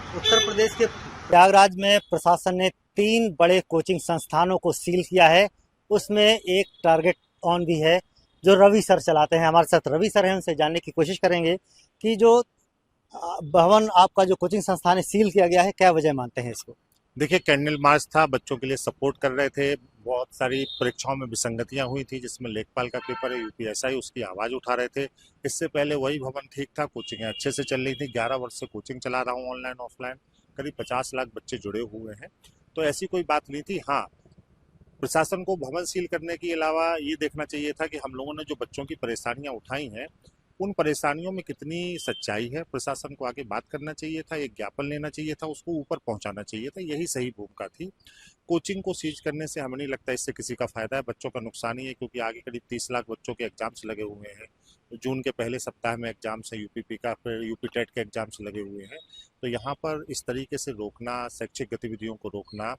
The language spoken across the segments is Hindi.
उत्तर प्रदेश के प्रयागराज में प्रशासन ने 3 बड़े कोचिंग संस्थानों को सील किया है। उसमें एक टारगेट ऑन भी है जो रवि सर चलाते हैं। हमारे साथ रवि सर हैं, उनसे जानने की कोशिश करेंगे कि जो भवन आपका जो कोचिंग संस्थान है सील किया गया है, क्या वजह मानते हैं इसको? देखिए, कैंडल मार्च था, बच्चों के लिए सपोर्ट कर रहे थे। बहुत सारी परीक्षाओं में विसंगतियां हुई थी, जिसमें लेखपाल का पेपर है, यूपीएसआई, उसकी आवाज उठा रहे थे। इससे पहले वही भवन ठीक था, कोचिंग अच्छे से चल रही थी। 11 वर्ष से कोचिंग चला रहा हूँ, ऑनलाइन ऑफलाइन। करीब 50 लाख बच्चे जुड़े हुए हैं, तो ऐसी कोई बात नहीं थी। हाँ, प्रशासन को भवन सील करने के अलावा ये देखना चाहिए था कि हम लोगों ने जो बच्चों की परेशानियां उठाई हैं, उन परेशानियों में कितनी सच्चाई है। प्रशासन को आगे बात करना चाहिए था, एक ज्ञापन लेना चाहिए था, उसको ऊपर पहुंचाना चाहिए था। यही सही भूमिका थी। कोचिंग को सीज करने से हमें नहीं लगता इससे किसी का फायदा है, बच्चों का नुकसान ही है, क्योंकि आगे करीब 30 लाख बच्चों के एग्जाम्स लगे हुए हैं। जून के पहले सप्ताह में एग्जाम्स हैं, यूपीपी का, फिर यूपी टेट के एग्जाम्स लगे हुए हैं। तो यहाँ पर इस तरीके से रोकना, शैक्षिक गतिविधियों को रोकना,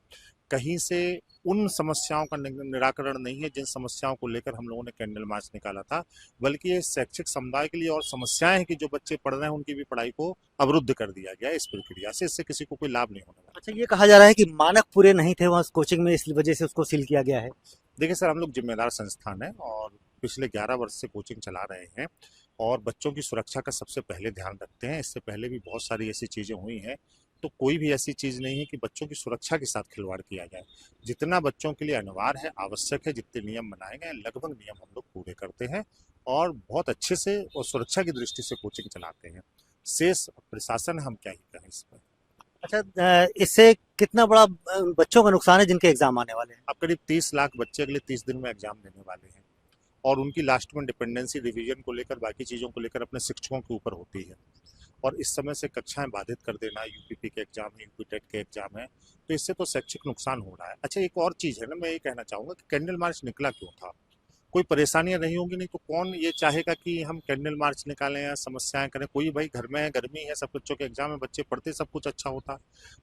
कहीं से उन समस्याओं का निराकरण नहीं है जिन समस्याओं को लेकर हम लोगों ने कैंडल मार्च निकाला था, बल्कि ये शैक्षिक समुदाय के लिए और समस्याएं हैं कि जो बच्चे पढ़ रहे हैं उनकी भी पढ़ाई को अवरुद्ध कर दिया गया इस प्रक्रिया से। इससे किसी को कोई लाभ नहीं होने वाला। अच्छा, ये कहा जा रहा है कि मानक पूरे नहीं थे वहाँ कोचिंग में, इस वजह से उसको सील किया गया है। देखिए सर, हम लोग जिम्मेदार संस्थान है और पिछले 11 वर्ष से कोचिंग चला रहे हैं और बच्चों की सुरक्षा का सबसे पहले ध्यान रखते हैं। इससे पहले भी बहुत सारी ऐसी चीज़ें हुई हैं, तो कोई भी ऐसी चीज़ नहीं है कि बच्चों की सुरक्षा के साथ खिलवाड़ किया जाए। जितना बच्चों के लिए अनिवार्य है, आवश्यक है, जितने नियम बनाए गए, लगभग नियम हम लोग पूरे करते हैं और बहुत अच्छे से और सुरक्षा की दृष्टि से कोचिंग चलाते हैं। शेष प्रशासन, हम क्या ही कहें इस पर। अच्छा, इससे कितना बड़ा बच्चों का नुकसान है जिनके एग्जाम आने वाले हैं? अब करीब 30 लाख बच्चे अगले 30 दिन में एग्जाम देने वाले हैं और उनकी लास्ट में डिपेंडेंसी रिवीजन को लेकर, बाकी चीज़ों को लेकर अपने शिक्षकों के ऊपर होती है। और इस समय से कक्षाएं बाधित कर देना, यूपीपी के एग्जाम है, यूपी टेट के एग्जाम है, तो इससे तो शैक्षिक नुकसान हो रहा है। अच्छा, एक और चीज़ है ना, मैं ये कहना चाहूँगा कि कैंडल मार्च निकला क्यों था? कोई परेशानियां नहीं होंगी, नहीं तो कौन ये चाहेगा कि हम कैंडल मार्च निकालें या समस्याएं करें। कोई भाई घर में है, गर्मी है, सब बच्चों के एग्जाम है, बच्चे पढ़ते, सब कुछ अच्छा होता।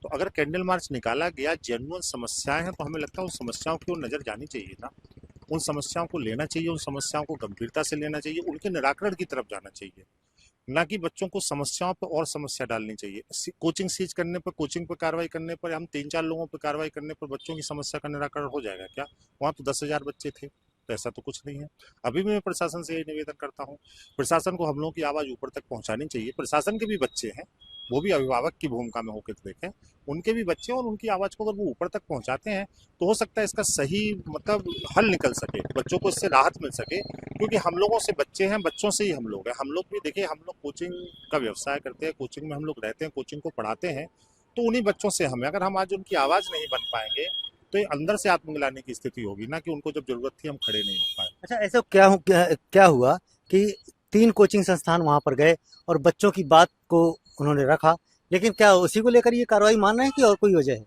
तो अगर कैंडल मार्च निकाला गया, जेन्युइन समस्याएं हैं, तो हमें लगता है उन समस्याओं की ओर नजर जानी चाहिए ना। उन समस्याओं को लेना चाहिए, उन समस्याओं को गंभीरता से लेना चाहिए, उनके निराकरण की तरफ जाना चाहिए, ना कि बच्चों को समस्याओं पर और समस्या डालनी चाहिए। कोचिंग सीज करने पर, कोचिंग पर कार्रवाई करने पर, हम 3-4 लोगों पर कार्रवाई करने पर बच्चों की समस्या का निराकरण हो जाएगा क्या? वहाँ तो 10,000 बच्चे थे, तो ऐसा तो कुछ नहीं है। अभी भी मैं प्रशासन से यही निवेदन करता हूँ, प्रशासन को हम लोगों की आवाज़ ऊपर तक पहुँचानी चाहिए। प्रशासन के भी बच्चे हैं, वो भी अभिभावक की भूमिका में होकर देखें, उनके भी बच्चे, और उनकी आवाज़ को अगर वो ऊपर तक पहुँचाते हैं तो हो सकता है इसका सही मतलब हल निकल सके, बच्चों को इससे राहत मिल सके। क्योंकि हम लोगों से बच्चे हैं, बच्चों से ही हम लोग हैं। हम लोग भी देखिए, हम लोग कोचिंग का व्यवसाय करते हैं, कोचिंग में हम लोग रहते हैं, कोचिंग को पढ़ाते हैं, तो उन्हीं बच्चों से हमें, अगर हम आज उनकी आवाज़ नहीं बन पाएंगे तो ये अंदर से आत्मग्लानि की स्थिति होगी ना, कि उनको जब जरूरत थी हम खड़े नहीं हो पाए। अच्छा, ऐसा क्या हुआ कि 3 कोचिंग संस्थान वहां पर गए और बच्चों की बात को उन्होंने रखा, लेकिन क्या उसी को लेकर ये कार्रवाई मान रहे हैं कि और कोई वजह है?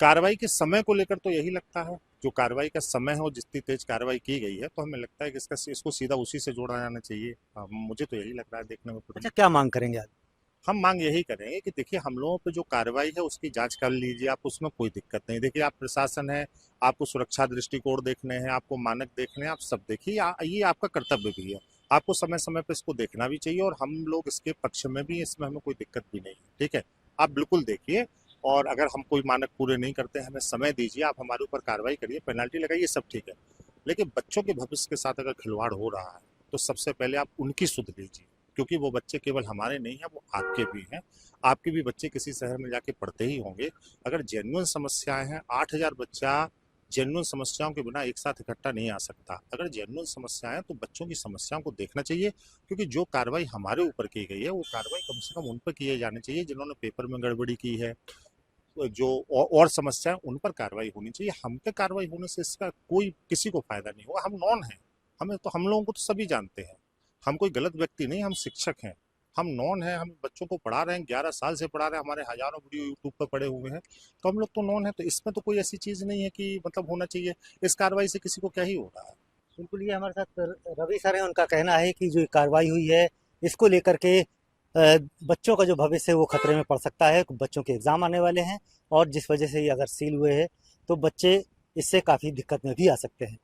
कार्रवाई के समय को लेकर तो यही लगता है, जो कार्रवाई का समय है वो जितनी तेज कार्रवाई की गई है, तो हमें लगता है कि इसको सीधा उसी से जोड़ा जाना चाहिए। मुझे तो यही लग रहा है देखने में अच्छा, तुरंत। क्या मांग करेंगे आप? हम मांग यही करेंगे कि देखिए, हम लोगों पे जो कार्रवाई है उसकी जांच कर लीजिए आप, उसमें कोई दिक्कत नहीं। देखिए, आप प्रशासन है, आपको सुरक्षा दृष्टिकोण देखने हैं, आपको मानक देखने हैं, आप सब देखिए, ये आपका कर्तव्य भी है। आपको समय समय पर इसको देखना भी चाहिए और हम लोग इसके पक्ष में भी, इसमें हमें कोई दिक्कत भी नहीं है। ठीक है, आप बिल्कुल देखिए, और अगर हम कोई मानक पूरे नहीं करते हैं, हमें समय दीजिए, आप हमारे ऊपर कार्रवाई करिए, पेनल्टी लगाइए, सब ठीक है। लेकिन बच्चों के भविष्य के साथ अगर खिलवाड़ हो रहा है तो सबसे पहले आप उनकी सुध लीजिए, क्योंकि वो बच्चे केवल हमारे नहीं हैं, वो आपके भी हैं। आपके भी बच्चे किसी शहर में जाके पढ़ते ही होंगे। अगर जेन्युइन समस्याएं हैं, 8,000 बच्चा जेन्युइन समस्याओं के बिना एक साथ इकट्ठा नहीं आ सकता। अगर जेन्युइन समस्याएं हैं तो बच्चों की समस्याओं को देखना चाहिए, क्योंकि जो कार्रवाई हमारे ऊपर की गई है वो कार्रवाई कम से कम उन पर किए जानी चाहिए जिन्होंने पेपर में गड़बड़ी की है। जो और समस्या है उन पर कार्रवाई होनी चाहिए। हम पे कार्रवाई होने से इसका कोई किसी को फायदा नहीं होगा। हम नॉन हैं, हमें तो, हम लोगों को तो सभी जानते हैं। हम कोई गलत व्यक्ति नहीं, हम शिक्षक हैं, हम नॉन हैं, हम बच्चों को पढ़ा रहे हैं, 11 साल से पढ़ा रहे हैं, हमारे हजारों वीडियो यूट्यूब पर पड़े हुए हैं, तो हम लोग तो नॉन है। तो इसमें तो कोई ऐसी चीज नहीं है कि मतलब होना चाहिए, इस कार्रवाई से किसी को क्या ही हो रहा है। बिल्कुल, ये हमारे साथ रवि सर हैं, उनका कहना है कि जो कार्रवाई हुई है इसको लेकर के बच्चों का जो भविष्य है वो खतरे में पड़ सकता है। बच्चों के एग्ज़ाम आने वाले हैं और जिस वजह से ये अगर सील हुए हैं तो बच्चे इससे काफ़ी दिक्कत में भी आ सकते हैं।